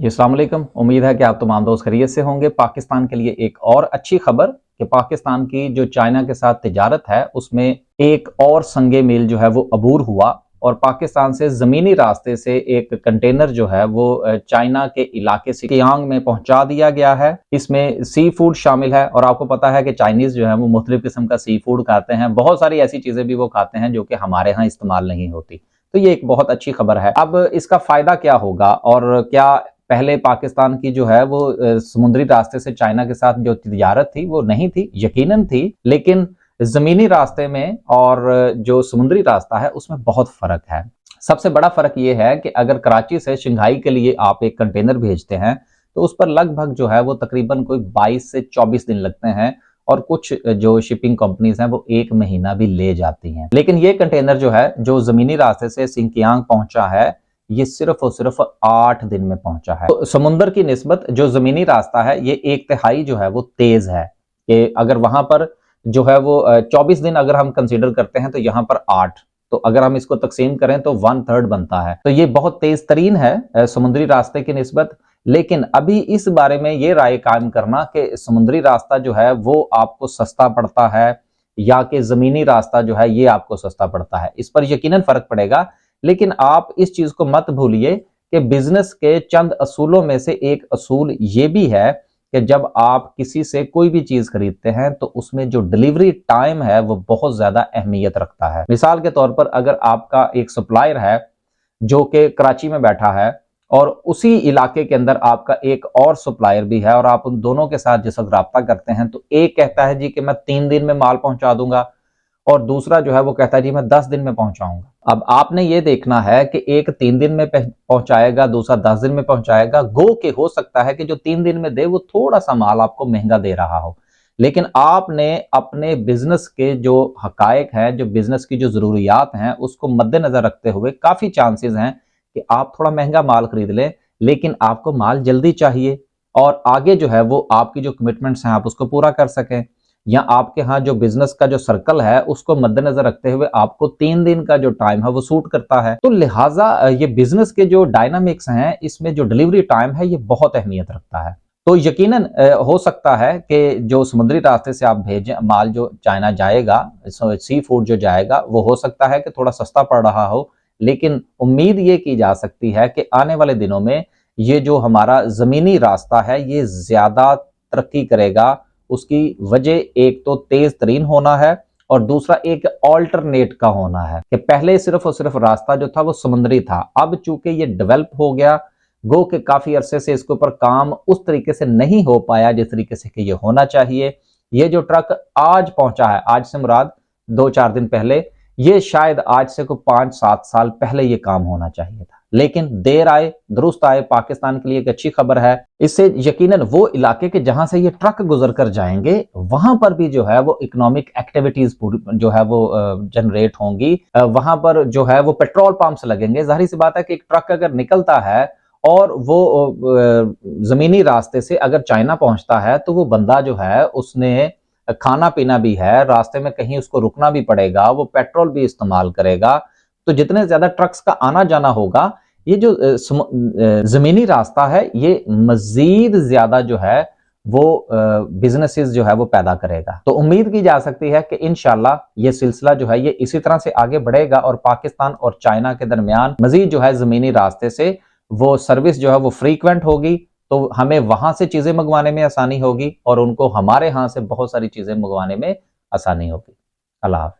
जी अस्सलाम वालेकुम। उम्मीद है कि आप तमाम दोस्त खैरियत से होंगे। पाकिस्तान के लिए एक और अच्छी खबर कि पाकिस्तान की जो चाइना के साथ तिजारत है उसमें एक और संगे मील जो है वो अबूर हुआ और पाकिस्तान से ज़मीनी रास्ते से एक कंटेनर जो है वो चाइना के इलाके सिकियांग में पहुंचा दिया गया है। इसमें सी फूड शामिल है और आपको पता है कि चाइनीज़ जो है वो मुख्तलिफ किस्म का सी फूड खाते हैं। बहुत सारी ऐसी चीज़ें भी वो खाते हैं जो कि हमारे यहाँ इस्तेमाल नहीं होती। तो ये एक बहुत अच्छी खबर है। अब इसका फ़ायदा क्या होगा और क्या पहले पाकिस्तान की जो है वो समुद्री रास्ते से चाइना के साथ जो तिजारत थी वो नहीं थी, यकीनन थी, लेकिन ज़मीनी रास्ते में और जो समुद्री रास्ता है उसमें बहुत फ़र्क है। सबसे बड़ा फ़र्क ये है कि अगर कराची से शंघाई के लिए आप एक कंटेनर भेजते हैं तो उस पर लगभग जो है वो तकरीबन कोई 22 से 24 दिन लगते हैं और कुछ जो शिपिंग कंपनीज हैं वो 1 महीना भी ले जाती हैं। लेकिन ये कंटेनर जो है जो ज़मीनी रास्ते से सिंकियांग पहुंचा है ये सिर्फ और सिर्फ 8 दिन में पहुंचा है। तो समुंदर की निस्बत जो जमीनी रास्ता है ये 1/3 जो है वो तेज है कि अगर वहां पर जो है वो 24 दिन अगर हम कंसीडर करते हैं तो यहाँ पर 8, तो अगर हम इसको तकसीम करें तो 1/3 बनता है। तो ये बहुत तेज तरीन है समुद्री रास्ते की निस्बत। लेकिन अभी इस बारे में ये राय कायम करना कि समुद्री रास्ता जो है वो आपको सस्ता पड़ता है या कि जमीनी रास्ता जो है ये आपको सस्ता पड़ता है, इस पर यकीनन फर्क पड़ेगा। लेकिन आप इस चीज को मत भूलिए कि बिजनेस के चंद असूलों में से एक असूल ये भी है कि जब आप किसी से कोई भी चीज खरीदते हैं तो उसमें जो डिलीवरी टाइम है वो बहुत ज्यादा अहमियत रखता है। मिसाल के तौर पर अगर आपका एक सप्लायर है जो कि कराची में बैठा है और उसी इलाके के अंदर आपका एक और सप्लायर भी है और आप उन दोनों के साथ जिस वक्त रब्ता करते हैं तो एक कहता है जी कि मैं 3 दिन में माल पहुंचा दूंगा और दूसरा जो है वो कहता है जी मैं 10 दिन में पहुंचाऊंगा। अब आपने ये देखना है कि एक 3 दिन में पहुंचाएगा, दूसरा 10 दिन में पहुंचाएगा। गो के हो सकता है कि जो 3 दिन में दे वो थोड़ा सा माल आपको महंगा दे रहा हो, लेकिन आपने अपने बिजनेस के जो हकायक हैं, जो बिजनेस की जो जरूरियात हैं उसको मद्देनजर रखते हुए काफी चांसेस हैं कि आप थोड़ा महंगा माल खरीद लें, लेकिन आपको माल जल्दी चाहिए और आगे जो है वो आपकी जो कमिटमेंट्स हैं आप उसको पूरा कर सकें, या आपके यहाँ जो बिजनेस का जो सर्कल है उसको मद्देनजर रखते हुए आपको 3 दिन का जो टाइम है वो सूट करता है। तो लिहाजा ये बिजनेस के जो डायनामिक्स हैं इसमें जो डिलीवरी टाइम है ये बहुत अहमियत रखता है। तो यकीनन हो सकता है कि जो समुद्री रास्ते से आप भेजें माल जो चाइना जाएगा, सी फूड जो जाएगा वो हो सकता है कि थोड़ा सस्ता पड़ रहा हो, लेकिन उम्मीद ये की जा सकती है कि आने वाले दिनों में ये जो हमारा जमीनी रास्ता है ये ज्यादा तरक्की करेगा। उसकी वजह एक तो तेज तरीन होना है और दूसरा एक ऑल्टरनेट का होना है कि पहले सिर्फ और सिर्फ रास्ता जो था वो समुद्री था, अब चूंकि ये डेवलप हो गया, गो के काफी अरसे से इसके ऊपर काम उस तरीके से नहीं हो पाया जिस तरीके से कि ये होना चाहिए। ये जो ट्रक आज पहुंचा है, आज से मुराद 2-4 दिन पहले, ये शायद आज से कोई 5-7 साल पहले ये काम होना चाहिए था, लेकिन देर आए दुरुस्त आए। पाकिस्तान के लिए एक अच्छी खबर है। इससे यकीनन वो इलाके के जहां से ये ट्रक गुजर कर जाएंगे वहां पर भी जो है वो इकोनॉमिक एक्टिविटीज जो है वो जनरेट होंगी। वहां पर जो है वो पेट्रोल पंप्स लगेंगे। जाहिर सी बात है कि एक ट्रक अगर निकलता है और वो जमीनी रास्ते से अगर चाइना पहुंचता है तो वो बंदा जो है उसने खाना पीना भी है, रास्ते में कहीं उसको रुकना भी पड़ेगा, वो पेट्रोल भी इस्तेमाल करेगा। तो जितने ज्यादा ट्रक्स का आना जाना होगा, ये जो जमीनी रास्ता है ये मजीद ज्यादा जो है वो बिजनेसेस जो है वो पैदा करेगा। तो उम्मीद की जा सकती है कि इंशाल्लाह ये सिलसिला जो है ये इसी तरह से आगे बढ़ेगा और पाकिस्तान और चाइना के दरमियान मजीद जो है जमीनी रास्ते से वो सर्विस जो है वो फ्रीक्वेंट होगी, तो हमें वहां से चीजें मंगवाने में आसानी होगी और उनको हमारे यहाँ से बहुत सारी चीजें मंगवाने में आसानी होगी। अल्लाह हाफिज।